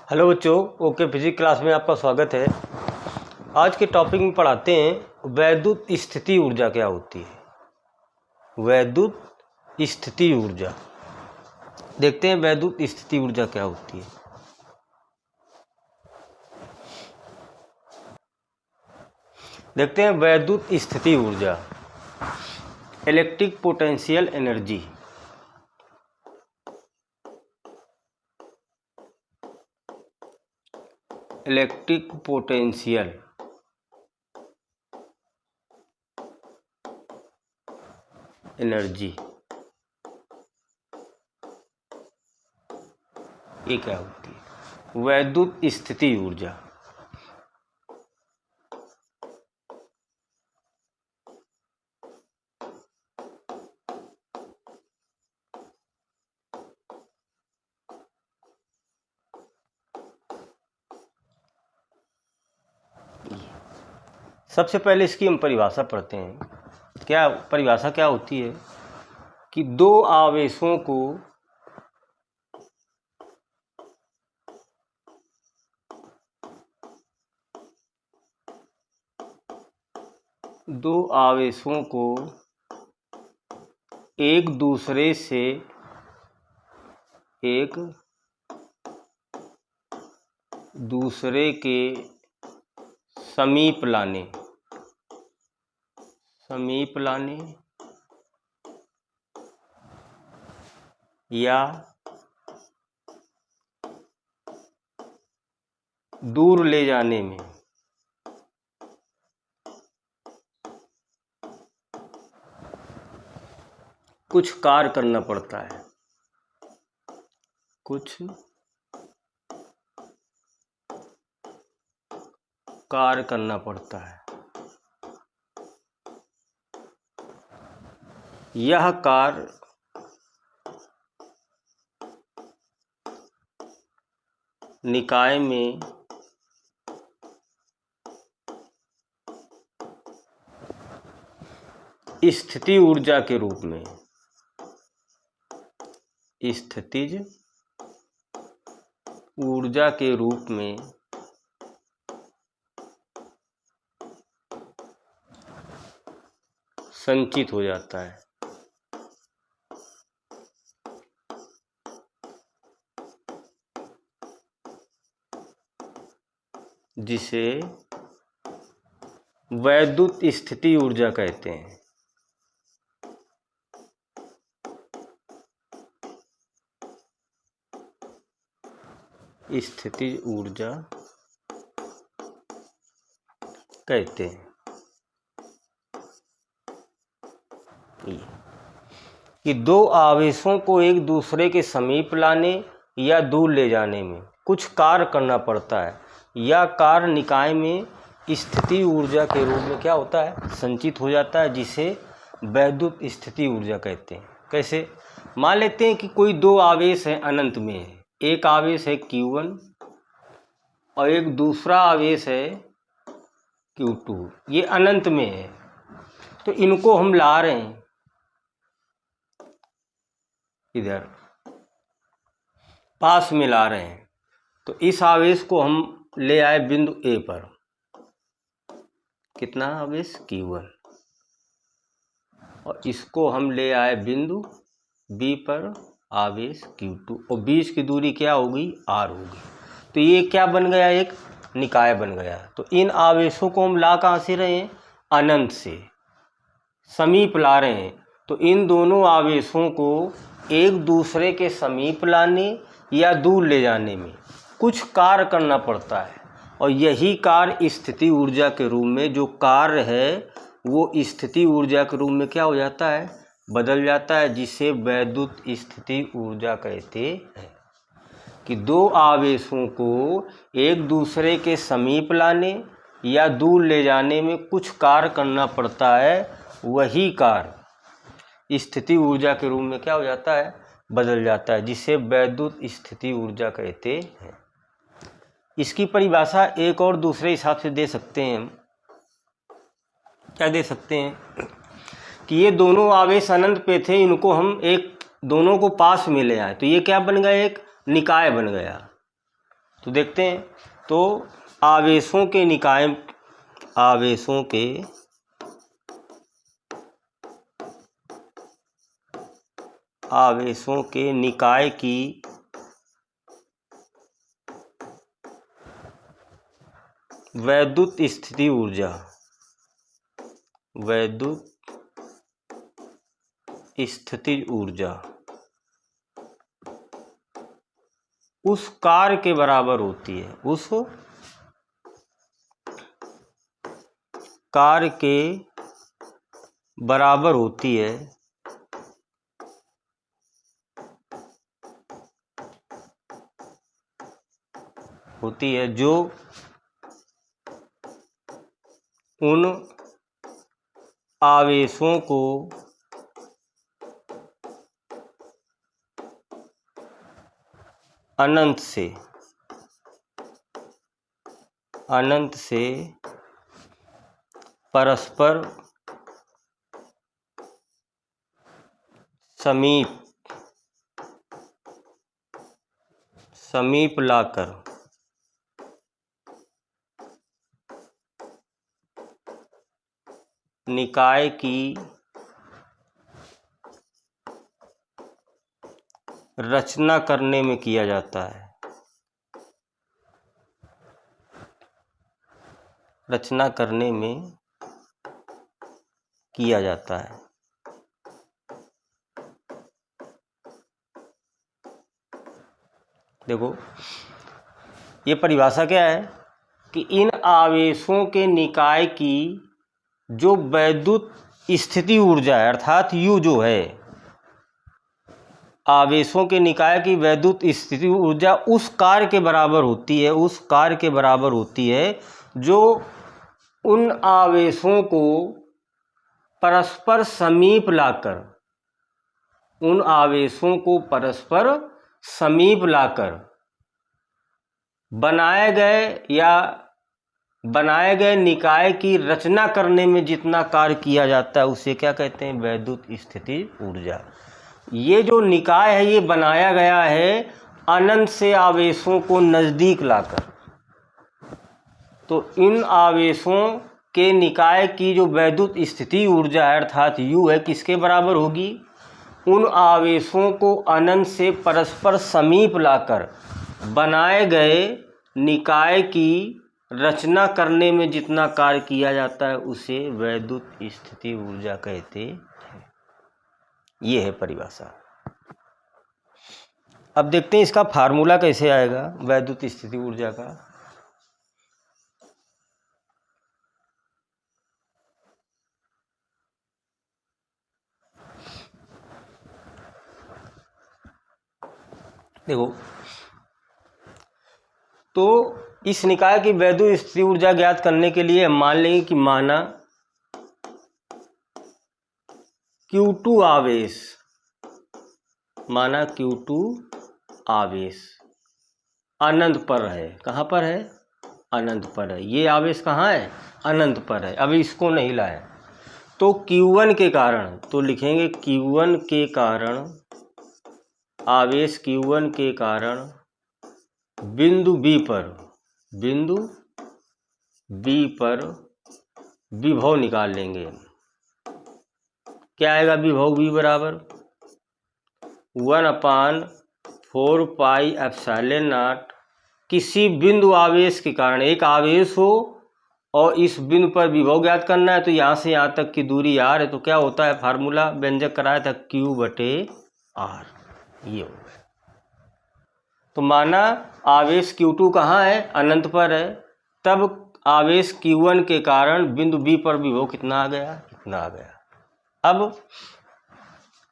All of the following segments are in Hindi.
हेलो बच्चों, ओके फिजिक्स क्लास में आपका स्वागत है। आज के टॉपिक में पढ़ाते हैं वैद्युत स्थिति ऊर्जा क्या होती है। वैद्युत स्थिति ऊर्जा देखते हैं, वैद्युत स्थिति ऊर्जा क्या होती है। देखते हैं वैद्युत स्थिति ऊर्जा, electric potential energy. Electric potential energy ये क्या होती है? वैद्युत स्थिति ऊर्जा सबसे पहले इसकी हम परिभाषा पढ़ते हैं। क्या परिभाषा क्या होती है कि दो आवेशों को एक दूसरे के समीप लाने या दूर ले जाने में कुछ कार्य करना पड़ता है। यह कार्य निकाय में स्थितिज ऊर्जा के रूप में संचित हो जाता है। जिसे वैद्युत स्थिति ऊर्जा कहते हैं। स्थितिज ऊर्जा कहते हैं कि दो आवेशों को एक दूसरे के समीप लाने या दूर ले जाने में कुछ कार्य करना पड़ता है। यह कार्य निकाय में स्थिति ऊर्जा के रूप में क्या होता है? संचित हो जाता है, जिसे वैद्युत स्थिति ऊर्जा कहते हैं। कैसे? मान लेते हैं कि कोई दो आवेश है, अनंत में है। एक आवेश है Q1 और एक दूसरा आवेश है Q2। ये अनंत में है, तो इनको हम ला रहे हैं इधर, पास में ला रहे हैं। तो इस आवेश को हम ले आए बिंदु A पर। कितना आवेश? Q1। और इसको हम ले आए बिंदु B पर, आवेश Q2। और बीच की दूरी क्या होगी? R होगी। तो ये क्या बन गया? एक निकाय बन गया। तो इन आवेशों को हम ला कहाँ से रहे हैं? अनंत से समीप ला रहे हैं। तो इन दोनों आवेशों को एक दूसरे के समीप लाने या दूर ले जाने में कुछ कार्य करना पड़ता है। और यही कार्य स्थिति ऊर्जा के रूप में, जो कार्य है वो स्थिति ऊर्जा के रूप में क्या हो जाता है? बदल जाता है, जिसे वैद्युत स्थिति ऊर्जा कहते हैं। कि दो आवेशों को एक दूसरे के समीप लाने या दूर ले जाने में कुछ कार्य करना पड़ता है। वही कार्य स्थिति ऊर्जा के रूप में क्या हो जाता है? बदल जाता है, जिसे वैद्युत स्थिति ऊर्जा कहते हैं। इसकी परिभाषा एक और दूसरे हिसाब से दे सकते हैं हम। क्या दे सकते हैं कि ये दोनों आवेश अनंत पे थे, इनको हम एक दोनों को पास में ले आए, तो ये क्या बन गया? एक निकाय बन गया। तो देखते हैं, तो आवेशों के निकाय, आवेशों के निकाय की वैद्युत स्थिति ऊर्जा, वैद्युत स्थितिज ऊर्जा उस कार्य के बराबर होती है, उस कार्य के बराबर होती है जो उन आवेशों को अनंत से परस्पर समीप लाकर निकाय की रचना करने में किया जाता है, रचना करने में किया जाता है। देखो ये परिभाषा क्या है कि इन आवेशों के निकाय की जो वैद्युत स्थिति ऊर्जा है, अर्थात U जो है, आवेशों के निकाय की वैद्युत स्थिति ऊर्जा उस कार्य के बराबर होती है, उस कार्य के बराबर होती है जो उन आवेशों को परस्पर समीप लाकर, उन आवेशों को परस्पर समीप लाकर बनाए गए निकाय की रचना करने में जितना कार्य किया जाता है उसे क्या कहते हैं? वैद्युत स्थिति ऊर्जा। ये जो निकाय है ये बनाया गया है अनंत से आवेशों को नज़दीक लाकर। तो इन आवेशों के निकाय की जो वैद्युत स्थिति ऊर्जा है अर्थात U है, किसके बराबर होगी? उन आवेशों को अनंत से परस्पर समीप लाकर बनाए गए निकाय की रचना करने में जितना कार्य किया जाता है उसे वैद्युत स्थिति ऊर्जा कहते हैं। ये है परिभाषा। अब देखते हैं इसका फार्मूला कैसे आएगा वैद्युत स्थिति ऊर्जा का। देखो तो इस निकाय की वैद्युत स्थिति ऊर्जा ज्ञात करने के लिए मान लेंगे कि माना Q2 आवेश, माना Q2 आवेश अनंत पर है। कहाँ पर है? अनंत पर है। ये आवेश कहाँ है? अनंत पर है। अभी इसको नहीं लाए तो Q1 के कारण, तो लिखेंगे Q1 के कारण, आवेश Q1 के कारण बिंदु B पर विभव निकाल लेंगे। क्या आएगा विभव? V बराबर 1/4 पाई एप्सिलॉन नॉट। किसी बिंदु आवेश के कारण, एक आवेश हो और इस बिंदु पर विभव ज्ञात करना है, तो यहाँ से यहाँ तक की दूरी r है। तो क्या होता है? फार्मूला व्यंजक कराया था Q/R। ये हो गया। तो माना आवेश Q2 कहाँ है? अनंत पर है। तब आवेश Q1 के कारण बिंदु B पर विभव कितना आ गया? इतना आ गया। अब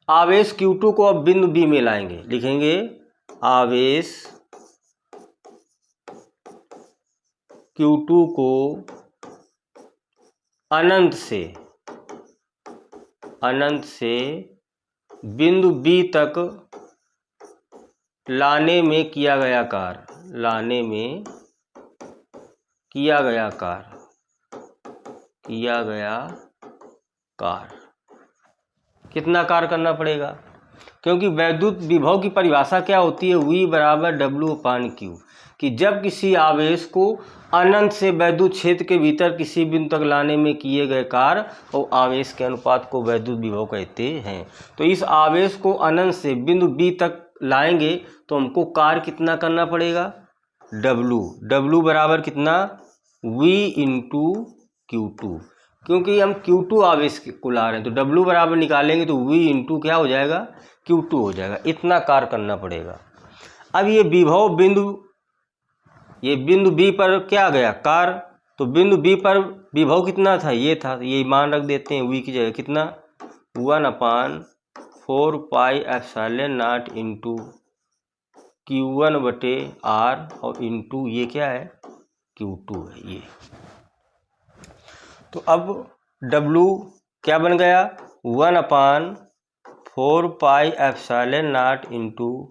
आवेश Q2 को अब बिंदु B में लाएंगे। लिखेंगे आवेश Q2 को अनंत से बिंदु B तक लाने में किया गया कार्य। कितना कार्य करना पड़ेगा? क्योंकि वैद्युत विभव की परिभाषा क्या होती है? V बराबर W/Q। कि जब किसी आवेश को अनंत से वैद्युत क्षेत्र के भीतर किसी बिंदु तक लाने में किए गए कार्य और आवेश के अनुपात को वैद्युत विभव कहते हैं। तो इस आवेश को अनंत से बिंदु बी तक लाएंगे तो हमको कार्य कितना करना पड़ेगा, W बराबर कितना, V इंटू Q2, क्योंकि हम Q2 आवेश को ला रहे हैं तो W बराबर निकालेंगे तो V इंटू क्या हो जाएगा, Q2 हो जाएगा। इतना कार्य करना पड़ेगा। अब ये विभव बिंदु B पर क्या गया, कार्य, तो बिंदु B पर विभव कितना था, ये था, ये मान रख देते हैं V की जगह कितना, 1/4 pi epsilon not into Q1/R और इंटू ये क्या है, Q2 है ये। तो अब W क्या बन गया, 1/4 pi epsilon not into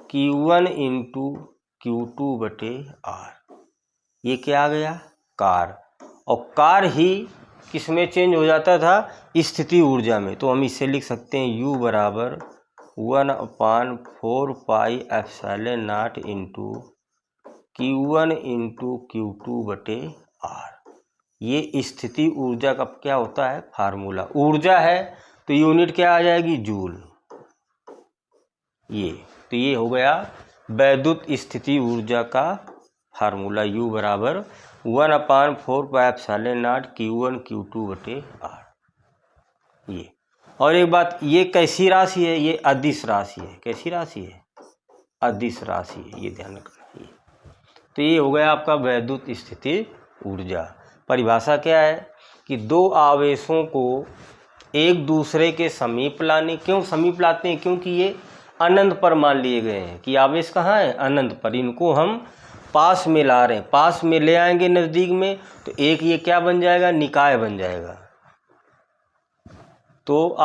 Q1 into Q2/R। ये क्या आ गया, कार, और कार ही किस में चेंज हो जाता था, स्थिति ऊर्जा में। तो हम इसे लिख सकते हैं U बराबर 1/4 pi epsilon not into Q1 into Q2/R। ये स्थिति ऊर्जा का क्या होता है, फार्मूला। ऊर्जा है तो यूनिट क्या आ जाएगी, जूल। ये तो ये हो गया वैद्युत स्थिति ऊर्जा का फार्मूला, U बराबर 1/4 pi epsilon not Q1 Q2/R। ये, और एक बात, ये कैसी राशि है, ये अदिश राशि है। कैसी राशि है, अदिश राशि है, ये ध्यान रखना। ये तो ये हो गया आपका वैद्युत स्थिति ऊर्जा। परिभाषा क्या है कि दो आवेशों को एक दूसरे के समीप लाने, क्यों समीप लाते हैं, क्योंकि ये अनंत पर मान लिए गए हैं कि आवेश कहाँ है, अनंत पर। इनको हम पास में ला रहे हैं, पास में ले आएंगे नज़दीक में तो एक ये क्या बन जाएगा, निकाय बन जाएगा। तो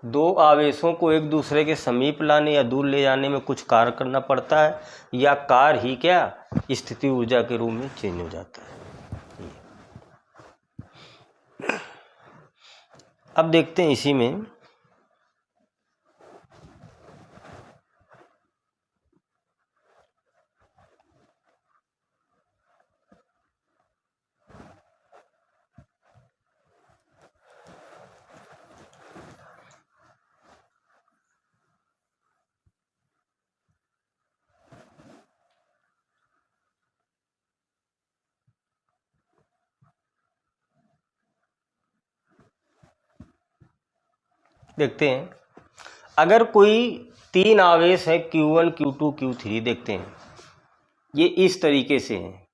दो आवेशों को एक दूसरे के समीप लाने या दूर ले जाने में कुछ कार्य करना पड़ता है, या कार्य ही क्या स्थिति ऊर्जा के रूप में चेंज हो जाता है। अब देखते हैं इसी में देखते हैं, अगर कोई तीन आवेश है Q1 Q2 Q3, देखते हैं ये इस तरीके से हैं।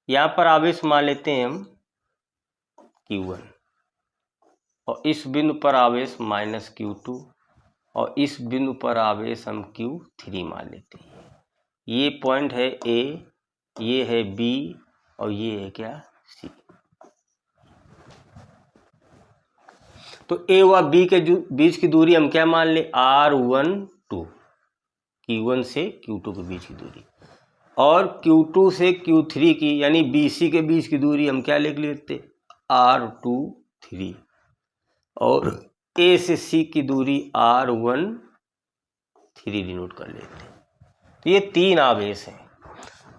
यहाँ पर आवेश मान लेते हैं हम Q1, और इस बिंदु पर आवेश -Q2, और इस बिंदु पर आवेश हम Q3 मान लेते हैं। ये पॉइंट है A, ये है B, और ये है क्या, C। तो A व B के बीच की दूरी हम क्या मान ले, R12, Q1 से Q2 के बीच की दूरी, और Q2 से Q3 की यानी BC के बीच की दूरी हम क्या लिख लेते, R23, और A से C की दूरी R13 डिनोट कर लेते हैं। तो ये तीन आवेश हैं।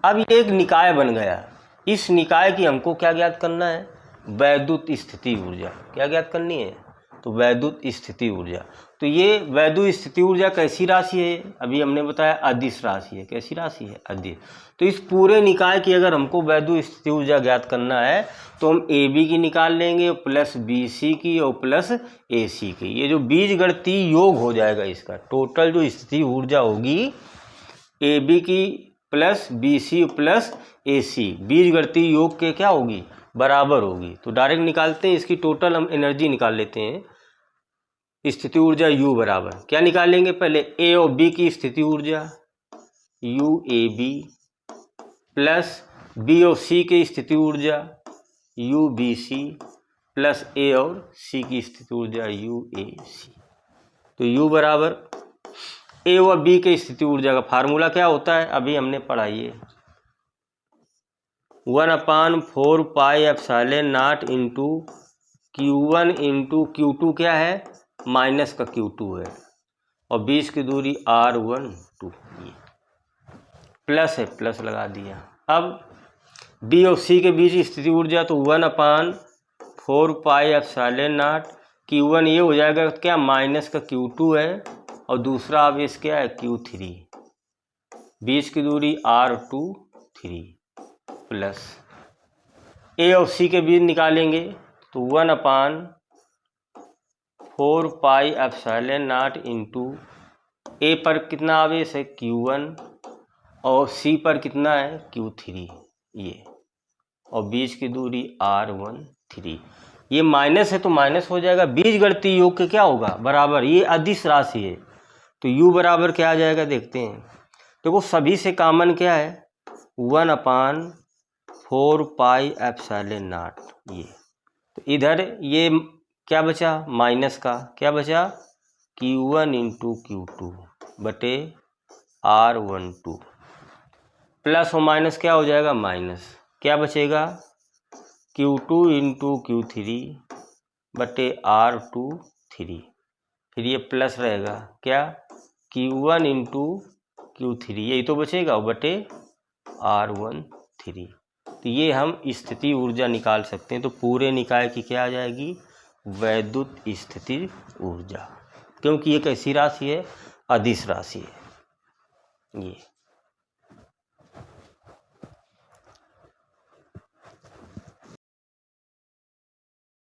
अब ये एक निकाय बन गया। इस निकाय की हमको क्या ज्ञात करना है, वैद्युत स्थिति ऊर्जा। क्या ज्ञात करनी है, तो वैद्युत स्थिति ऊर्जा। तो ये वैद्युत स्थिति ऊर्जा कैसी राशि है, अभी हमने बताया अदिश राशि है। कैसी राशि है, अदिश। तो इस पूरे निकाय की अगर हमको वैद्युत स्थिति ऊर्जा ज्ञात करना है तो हम AB की निकाल लेंगे प्लस BC की और प्लस AC की। ये जो बीजगणितीय योग हो जाएगा, इसका टोटल जो स्थिति ऊर्जा होगी AB की प्लस BC प्लस AC, बीजगणितीय योग के क्या होगी, बराबर होगी। तो डायरेक्ट निकालते हैं, इसकी टोटल हम एनर्जी निकाल लेते हैं। स्थिति ऊर्जा U बराबर क्या निकालेंगे, पहले A और B की स्थिति ऊर्जा UAB प्लस B और C की स्थिति ऊर्जा UBC प्लस A और C की स्थिति ऊर्जा UAC। तो U बराबर A व B के स्थिति ऊर्जा का फार्मूला क्या होता है, अभी हमने पढ़ाई 1/4 pi epsilon not into Q1 into Q2 क्या है, माइनस का Q2 है, और 20 की दूरी R12, ये प्लस है, प्लस लगा दिया। अब B और C के बीच स्थिति ऊर्जा तो 1/4 पाई एप्सिलॉन नॉट, Q1 ये हो जाएगा क्या, माइनस का Q2 है, और दूसरा आवेश क्या है, Q3, 20 की दूरी R23, प्लस A और C के बीच निकालेंगे तो 1/4 pi epsilon not into A पर कितना आवेश है, Q1, और C पर कितना है, Q3, ये, और 20 की दूरी R13। ये माइनस है तो माइनस हो जाएगा, बीजगणितीय योग के क्या होगा, बराबर, ये अदिश राशि है तो U बराबर क्या आ जाएगा, देखते हैं। देखो सभी से कॉमन क्या है, 1/4 पाई एप्सिलॉन नॉट, ये तो इधर ये क्या बचा, माइनस का क्या बचा, Q1 इंटू Q2 बटे R12, प्लस और माइनस क्या हो जाएगा, माइनस, क्या बचेगा, Q2 इंटू Q3 बटे R23, फिर ये प्लस रहेगा क्या, Q1 इंटू Q3, यही तो बचेगा, बटे R13। तो ये हम स्थिति ऊर्जा निकाल सकते हैं। तो पूरे निकाय की क्या आ जाएगी, वैद्युत स्थिति ऊर्जा, क्योंकि ये कैसी राशि है, अदिश राशि है ये।